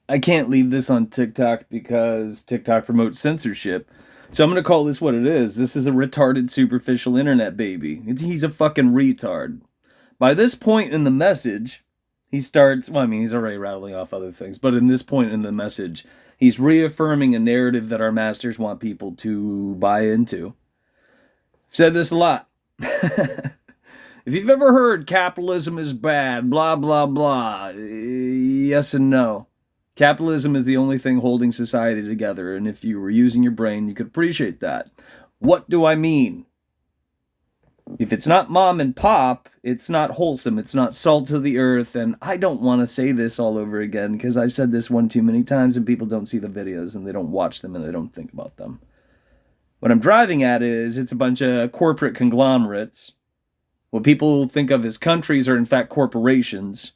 I can't leave this on TikTok because TikTok promotes censorship. So I'm going to call this what it is. This is a retarded, superficial internet baby. He's a fucking retard. By this point in the message, he starts, well, I mean, he's already rattling off other things, but in this point in the message, he's reaffirming a narrative that our masters want people to buy into. I've said this a lot. If you've ever heard capitalism is bad, blah, blah, blah, yes and no. Capitalism is the only thing holding society together, and if you were using your brain, you could appreciate that. What do I mean? If it's not mom and pop, it's not wholesome, it's not salt to the earth, and I don't want to say this all over again because I've said this one too many times and people don't see the videos and they don't watch them and they don't think about them. What I'm driving at is it's a bunch of corporate conglomerates. What people think of as countries are in fact corporations,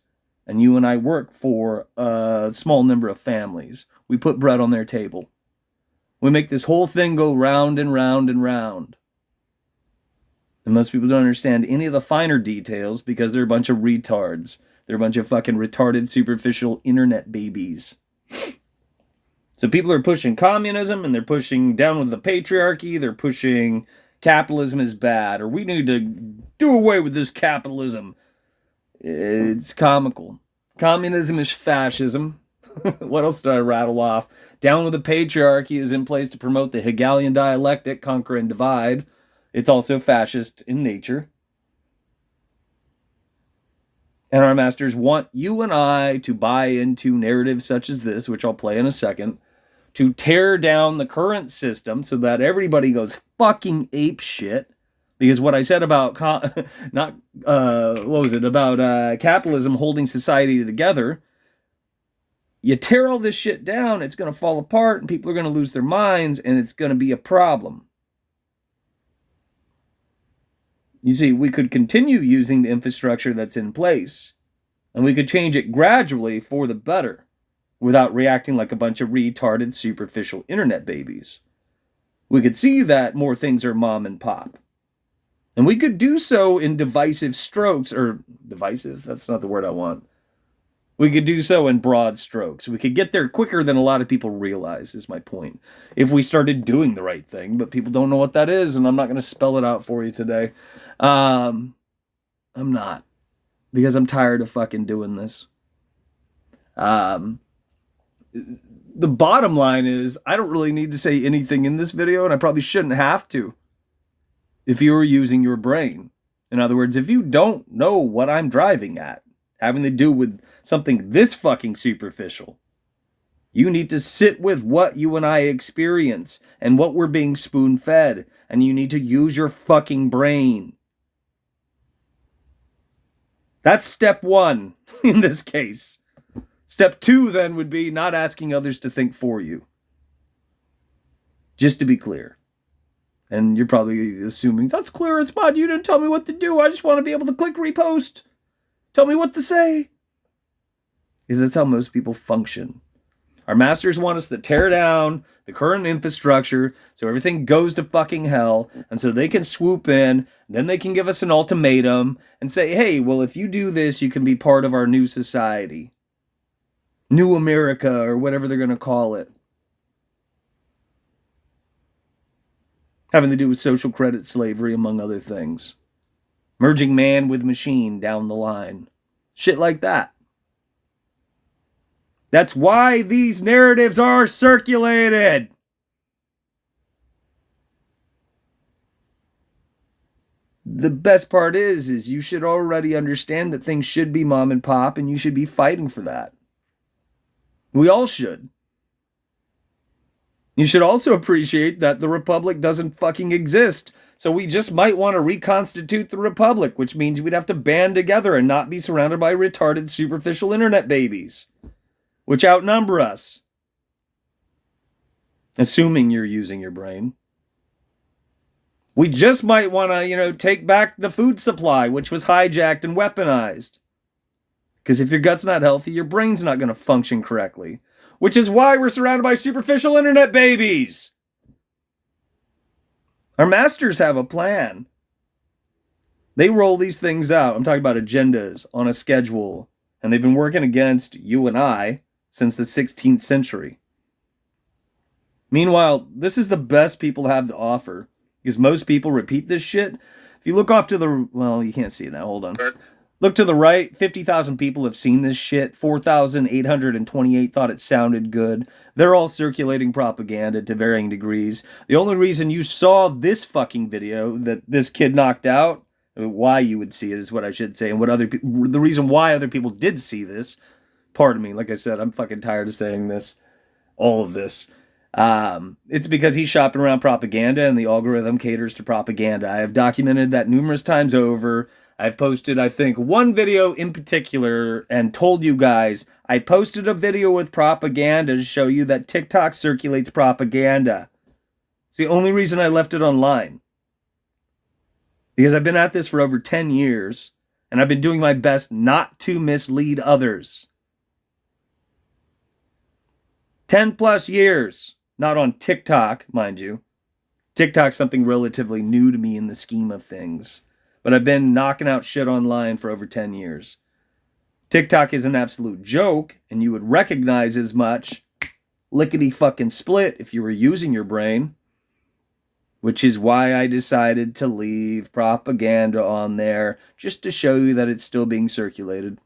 and you and I work for a small number of families. We put bread on their table. We make this whole thing go round and round and round. And most people don't understand any of the finer details because they're a bunch of retards. They're a bunch of fucking retarded, superficial internet babies. So people are pushing communism, and they're pushing down with the patriarchy. They're pushing capitalism is bad, or we need to do away with this capitalism. It's comical. Communism is fascism. What else did I rattle off? Down with the patriarchy is in place to promote the Hegelian dialectic, conquer and divide. It's also fascist in nature. And our masters want you and I to buy into narratives such as this, which I'll play in a second, to tear down the current system so that everybody goes fucking ape shit. Because what I said about capitalism holding society together, you tear all this shit down, it's going to fall apart, and people are going to lose their minds, and it's going to be a problem. You see, we could continue using the infrastructure that's in place, and we could change it gradually for the better, without reacting like a bunch of retarded, superficial internet babies. We could see that more things are mom and pop. And we could do so in divisive strokes, or divisive, that's not the word I want. We could do so in broad strokes. We could get there quicker than a lot of people realize, is my point. If we started doing the right thing, but people don't know what that is, and I'm not going to spell it out for you today. I'm not. Because I'm tired of fucking doing this. The bottom line is, I don't really need to say anything in this video, and I probably shouldn't have to. If you were using your brain. In other words, if you don't know what I'm driving at, having to do with something this fucking superficial, you need to sit with what you and I experience and what we're being spoon-fed, and you need to use your fucking brain. That's step one in this case. Step two, then, would be not asking others to think for you. Just to be clear. And you're probably assuming, that's clear, it's mod, you didn't tell me what to do, I just want to be able to click repost. Tell me what to say. Because that's how most people function. Our masters want us to tear down the current infrastructure so everything goes to fucking hell, and so they can swoop in, then they can give us an ultimatum and say, hey, well, if you do this, you can be part of our new society. New America, or whatever they're going to call it. Having to do with social credit slavery, among other things. Merging man with machine down the line. Shit like that. That's why these narratives are circulated. The best part is you should already understand that things should be mom and pop, and you should be fighting for that. We all should. You should also appreciate that the Republic doesn't fucking exist. So we just might want to reconstitute the Republic, which means we'd have to band together and not be surrounded by retarded, superficial internet babies, which outnumber us. Assuming you're using your brain. We just might want to, take back the food supply, which was hijacked and weaponized. Because if your gut's not healthy, your brain's not going to function correctly. Which is why we're surrounded by superficial internet babies. Our masters have a plan. They roll these things out. I'm talking about agendas on a schedule. And they've been working against you and I since the 16th century. Meanwhile, this is the best people have to offer because most people repeat this shit. If you look off to the, well, you can't see it now. Hold on. Look to the right. 50,000 people have seen this shit. 4,828 thought it sounded good. They're all circulating propaganda to varying degrees. The only reason you saw this fucking video that this kid knocked out, why you would see it is what I should say, and what other the reason why other people did see this. Pardon me. Like I said, I'm fucking tired of saying this. All of this. It's because he's shopping around propaganda and the algorithm caters to propaganda. I have documented that numerous times over. I've posted, I think, one video in particular and told you guys I posted a video with propaganda to show you that TikTok circulates propaganda. It's the only reason I left it online. Because I've been at this for over 10 years and I've been doing my best not to mislead others. 10 plus years. Not on TikTok, mind you. TikTok's something relatively new to me in the scheme of things. But I've been knocking out shit online for over 10 years. TikTok is an absolute joke, and you would recognize as much lickety fucking split if you were using your brain. Which is why I decided to leave propaganda on there, just to show you that it's still being circulated.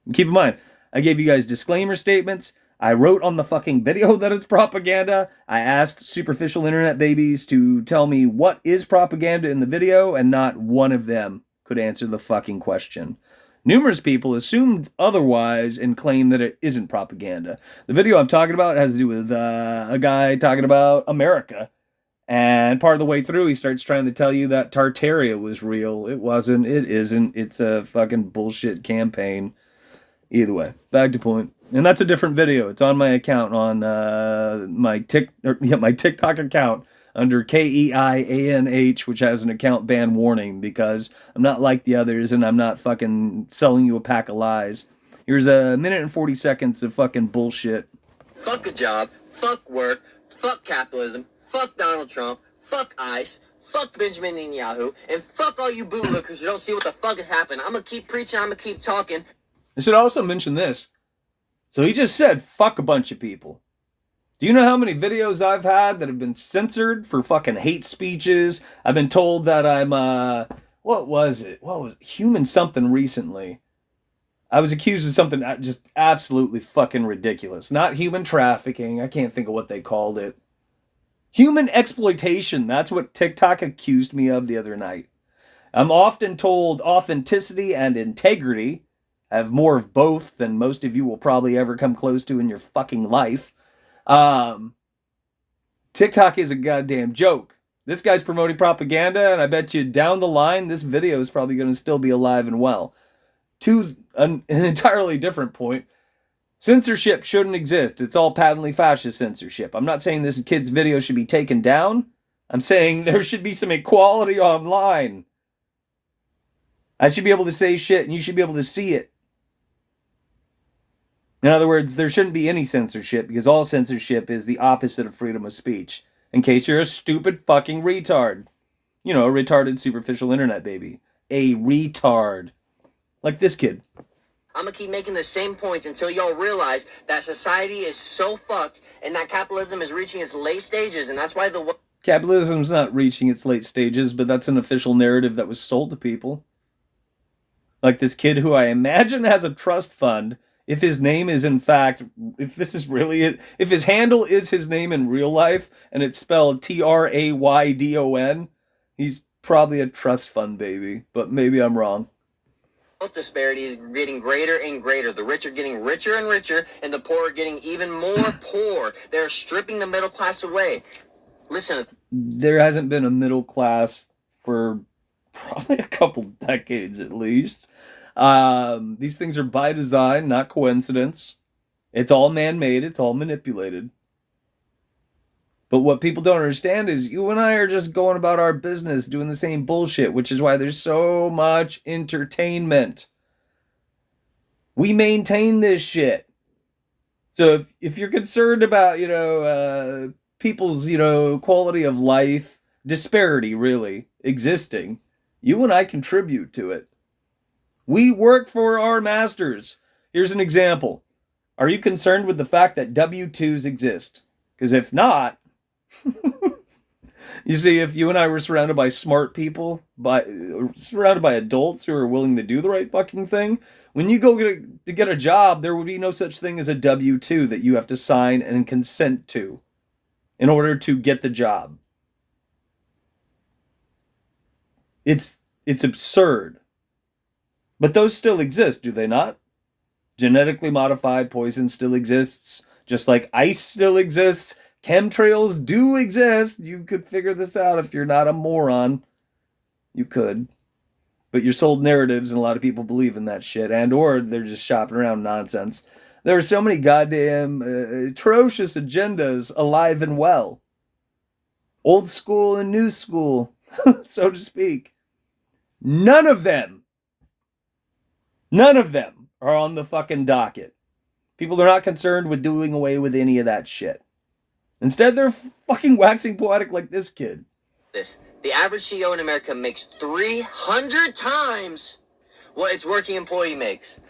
And keep in mind, I gave you guys disclaimer statements. I wrote on the fucking video that it's propaganda. I asked superficial internet babies to tell me what is propaganda in the video, and not one of them could answer the fucking question. Numerous people assumed otherwise and claim that it isn't propaganda. The video I'm talking about has to do with a guy talking about America. And part of the way through, he starts trying to tell you that Tartaria was real. It wasn't. It isn't. It's a fucking bullshit campaign. Either way, back to point. And that's a different video. It's on my account on my TikTok account under KEIANH, which has an account ban warning because I'm not like the others and I'm not fucking selling you a pack of lies. Here's a minute and 40 seconds of fucking bullshit. Fuck a job. Fuck work. Fuck capitalism. Fuck Donald Trump. Fuck ICE. Fuck Benjamin Netanyahu. And fuck all you bootlickers who don't see what the fuck is happening. I'm gonna keep preaching. I'm gonna keep talking. I should also mention this. So he just said, fuck a bunch of people. Do you know how many videos I've had that have been censored for fucking hate speeches? I've been told that I'm, what was it? Human something recently. I was accused of something just absolutely fucking ridiculous. Not human trafficking. I can't think of what they called it. Human exploitation. That's what TikTok accused me of the other night. I'm often told authenticity and integrity. I have more of both than most of you will probably ever come close to in your fucking life. TikTok is a goddamn joke. This guy's promoting propaganda, and I bet you down the line, this video is probably going to still be alive and well. To an entirely different point, censorship shouldn't exist. It's all patently fascist censorship. I'm not saying this kid's video should be taken down. I'm saying there should be some equality online. I should be able to say shit, and you should be able to see it. In other words, there shouldn't be any censorship because all censorship is the opposite of freedom of speech. In case you're a stupid fucking retard. You know, a retarded superficial internet baby. A retard. Like this kid. I'm gonna keep making the same points until y'all realize that society is so fucked and that capitalism is reaching its late stages, and that's why the... Capitalism's not reaching its late stages, but that's an official narrative that was sold to people. Like this kid who I imagine has a trust fund. If his name is in fact, if this is really it, if his handle is his name in real life and it's spelled TRAYDON, he's probably a trust fund baby, but maybe I'm wrong. Wealth disparity is getting greater and greater. The rich are getting richer and richer, and the poor are getting even more poor. They're stripping the middle class away. Listen. There hasn't been a middle class for probably a couple decades at least. These things are by design, not coincidence. It's all man-made. It's all manipulated. But what people don't understand is you and I are just going about our business doing the same bullshit, which is why there's so much entertainment. We maintain this shit. So if you're concerned about, people's, quality of life, disparity really existing, you and I contribute to it. We work for our masters. Here's an example. Are you concerned with the fact that W-2s exist? Because if not, you see, if you and I were surrounded by smart people, surrounded by adults who are willing to do the right fucking thing, when you go to get a job, there would be no such thing as a W-2 that you have to sign and consent to in order to get the job. It's absurd. But those still exist, do they not? Genetically modified poison still exists, just like ice still exists. Chemtrails do exist. You could figure this out if you're not a moron. You could. But you're sold narratives and a lot of people believe in that shit, and or they're just shopping around nonsense. There are so many goddamn atrocious agendas alive and well. Old school and new school, so to speak. None of them are on the fucking docket. People are not concerned with doing away with any of that shit. Instead, they're fucking waxing poetic like this kid. The average CEO in America makes 300 times what its working employee makes.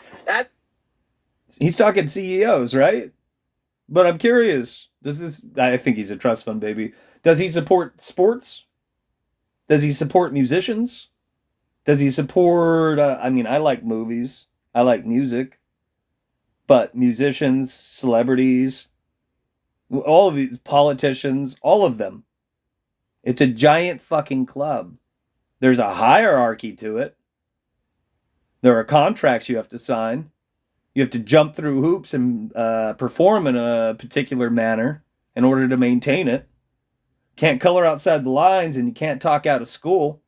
He's talking CEOs, right? But I'm curious, I think he's a trust fund baby. Does he support sports? Does he support musicians? Does he support, I like movies. I like music. But musicians, celebrities, all of these politicians, all of them. It's a giant fucking club. There's a hierarchy to it. There are contracts you have to sign. You have to jump through hoops and perform in a particular manner in order to maintain it. Can't color outside the lines and you can't talk out of school.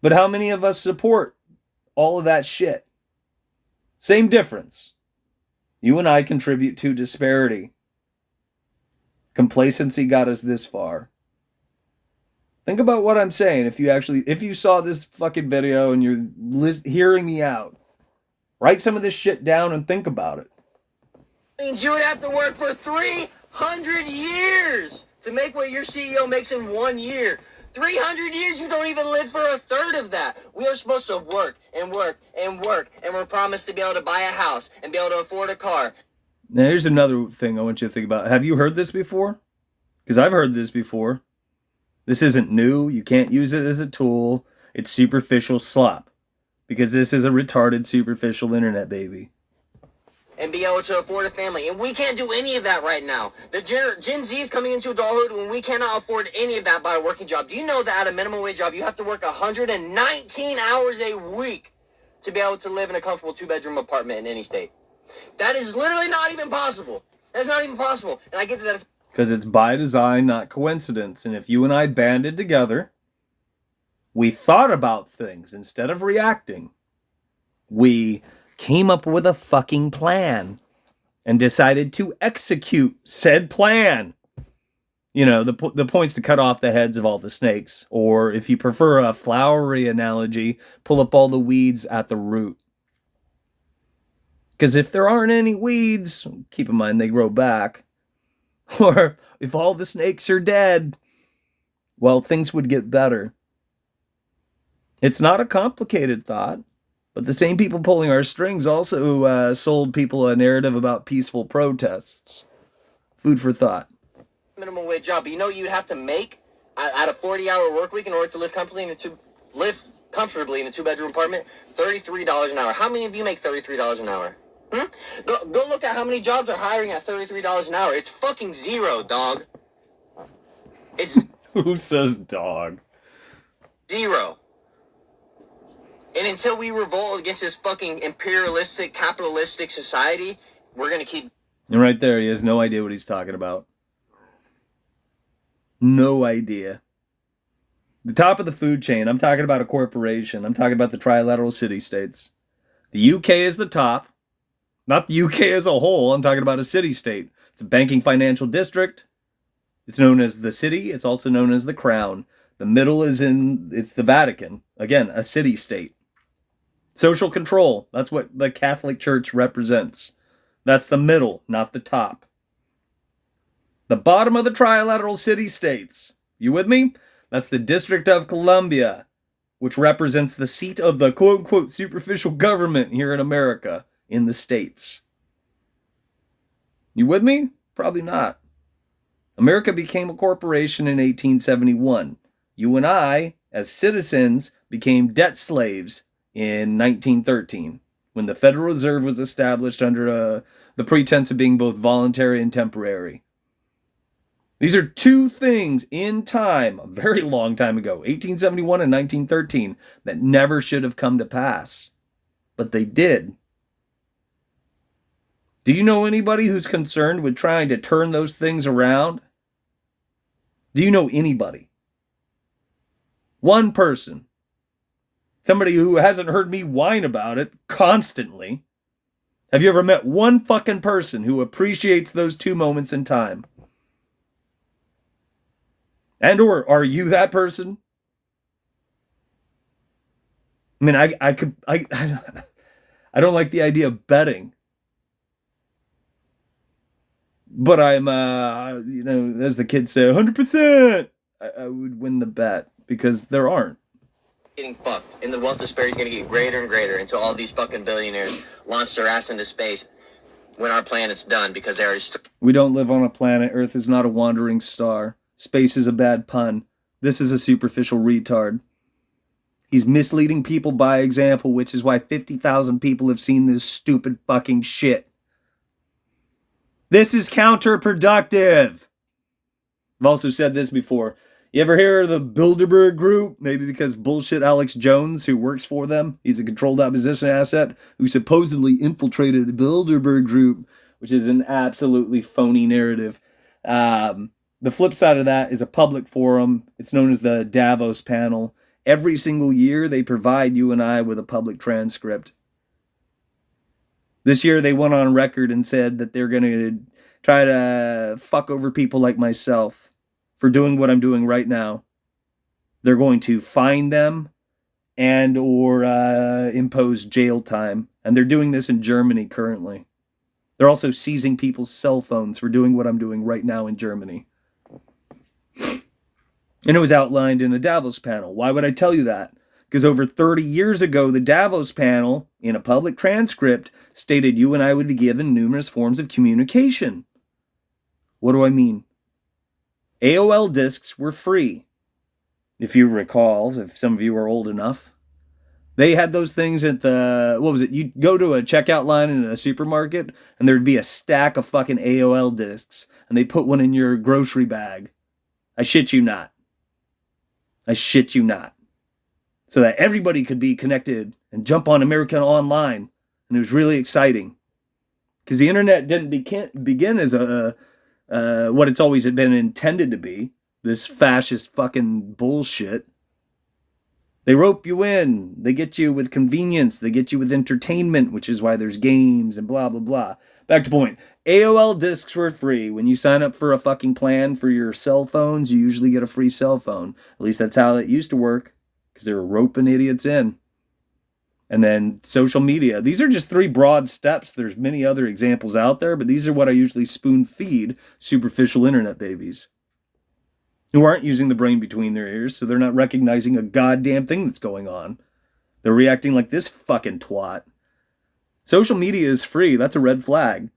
But how many of us support all of that shit? Same difference. You and I contribute to disparity. Complacency got us this far. Think about what I'm saying. If you saw this fucking video and you're hearing me out, write some of this shit down and think about it. Means you would have to work for 300 years to make what your CEO makes in 1 year. 300 years, you don't even live for a third of that. We are supposed to work and work and work, and we're promised to be able to buy a house and be able to afford a car. Now, here's another thing I want you to think about. Have you heard this before? Because I've heard this before. This isn't new. You can't use it as a tool. It's superficial slop. Because this is a retarded, superficial internet baby. And be able to afford a family. And we can't do any of that right now. The Gen Z is coming into adulthood when we cannot afford any of that by a working job. Do you know that at a minimum wage job, you have to work 119 hours a week to be able to live in a comfortable 2-bedroom apartment in any state? That is literally not even possible. That's not even possible. And I get that that's... Because it's by design, not coincidence. And if you and I banded together, we thought about things instead of reacting. We came up with a fucking plan and decided to execute said plan. You know, the point's to cut off the heads of all the snakes. Or if you prefer a flowery analogy, pull up all the weeds at the root. Because if there aren't any weeds, keep in mind they grow back. Or if all the snakes are dead, well, things would get better. It's not a complicated thought. But the same people pulling our strings also sold people a narrative about peaceful protests. Food for thought. Minimum wage job. But you know what you'd have to make at a 40-hour work week in order to live comfortably in a 2-bedroom apartment? $33 an hour. How many of you make $33 an hour? Go look at how many jobs are hiring at $33 an hour. It's fucking zero, dog. It's... Who says dog? Zero. And until we revolt against this fucking imperialistic, capitalistic society, we're going to keep... And right there, he has no idea what he's talking about. No idea. The top of the food chain, I'm talking about a corporation. I'm talking about the trilateral city-states. The UK is the top. Not the UK as a whole. I'm talking about a city-state. It's a banking financial district. It's known as the city. It's also known as the crown. The middle it's the Vatican. Again, a city-state. Social control, that's what the Catholic Church represents. That's the middle, not the top. The bottom of the trilateral city-states. You with me? That's the District of Columbia, which represents the seat of the quote-unquote superficial government here in America, in the States. You with me? Probably not. America became a corporation in 1871. You and I, as citizens, became debt slaves in 1913 when the Federal Reserve was established under the pretense of being both voluntary and temporary. These are two things in time, a very long time ago, 1871 and 1913, that never should have come to pass. But they did. Do you know anybody who's concerned with trying to turn those things around? Do you know anybody? One person. Somebody who hasn't heard me whine about it constantly. Have you ever met one fucking person who appreciates those two moments in time? And or are you that person? I mean, I don't like the idea of betting, but I'm, as the kids say, 100%. I would win the bet because there aren't. Getting fucked, and the wealth disparity is going to get greater and greater until all these fucking billionaires launch their ass into space when our planet's done, because they already. We don't live on a planet. Earth is not a wandering star. Space is a bad pun. This is a superficial retard. He's misleading people by example, which is why 50,000 people have seen this stupid fucking shit. This is counterproductive. I've also said this before. You ever hear of the Bilderberg Group? Maybe because bullshit Alex Jones, who works for them, he's a controlled opposition asset, who supposedly infiltrated the Bilderberg Group, which is an absolutely phony narrative. The flip side of that is a public forum. It's known as the Davos panel. Every single year, they provide you and I with a public transcript. This year, they went on record and said that they're going to try to fuck over people like myself for doing what I'm doing right now. They're going to fine them and or impose jail time. And they're doing this in Germany currently. They're also seizing people's cell phones for doing what I'm doing right now in Germany. And it was outlined in a Davos panel. Why would I tell you that? Because over 30 years ago, the Davos panel, in a public transcript, stated you and I would be given numerous forms of communication. What do I mean? AOL discs were free. If you recall, if some of you are old enough. They had those things at the, what was it? You'd go to a checkout line in a supermarket, and there'd be a stack of fucking AOL discs, and they put one in your grocery bag. I shit you not. I shit you not. So that everybody could be connected and jump on America Online. And it was really exciting. Because the internet didn't begin as what it's always been intended to be. This fascist fucking bullshit. They rope you in. They get you with convenience. They get you with entertainment, which is why there's games and blah, blah, blah. Back to point. AOL discs were free. When you sign up for a fucking plan for your cell phones, you usually get a free cell phone. At least that's how it used to work. Because they were roping idiots in. And then social media. These are just 3 broad steps. There's many other examples out there, but these are what I usually spoon feed superficial internet babies. Who aren't using the brain between their ears, so they're not recognizing a goddamn thing that's going on. They're reacting like this fucking twat. Social media is free. That's a red flag.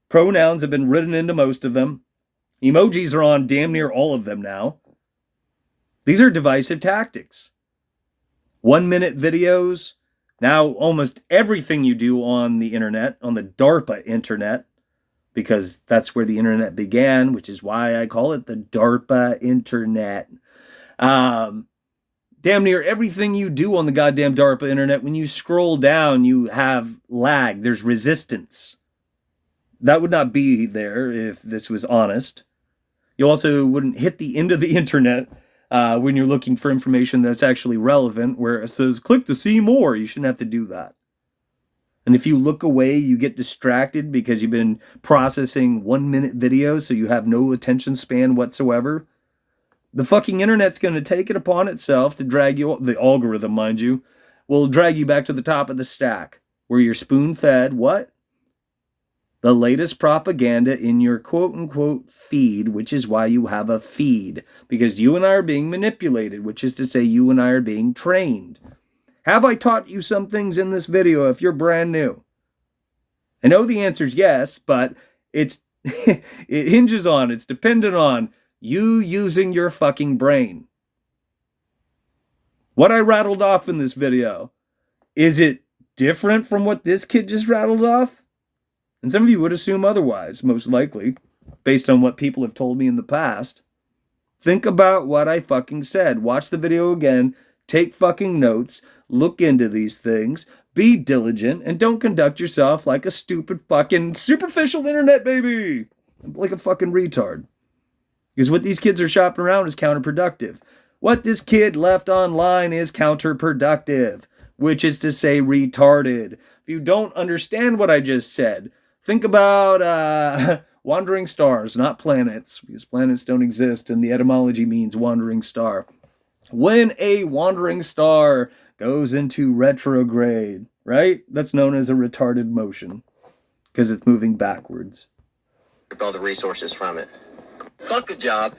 Pronouns have been written into most of them. Emojis are on damn near all of them now. These are divisive tactics. 1-minute videos. Now almost everything you do on the internet, on the DARPA internet, because that's where the internet began, which is why I call it the DARPA internet. Damn near everything you do on the goddamn DARPA internet, when you scroll down, you have lag. There's resistance. That would not be there if this was honest. You also wouldn't hit the end of the internet when you're looking for information that's actually relevant, where it says, click to see more. You shouldn't have to do that. And if you look away, you get distracted because you've been processing 1-minute videos, so you have no attention span whatsoever. The fucking internet's going to take it upon itself to drag you, the algorithm, mind you, will drag you back to the top of the stack, where you're spoon-fed what? The latest propaganda in your quote-unquote feed, which is why you have a feed. Because you and I are being manipulated, which is to say you and I are being trained. Have I taught you some things in this video if you're brand new? I know the answer is yes, but it's it hinges on, it's dependent on you using your fucking brain. What I rattled off in this video, is it different from what this kid just rattled off? And some of you would assume otherwise, most likely, based on what people have told me in the past. Think about what I fucking said. Watch the video again, take fucking notes, look into these things, be diligent, and don't conduct yourself like a stupid fucking superficial internet baby. Like a fucking retard. Because what these kids are shopping around is counterproductive. What this kid left online is counterproductive, which is to say retarded. If you don't understand what I just said, think about wandering stars, not planets, because planets don't exist, and the etymology means wandering star. When a wandering star goes into retrograde, right? That's known as a retarded motion, because it's moving backwards. All the resources from it. Fuck a job.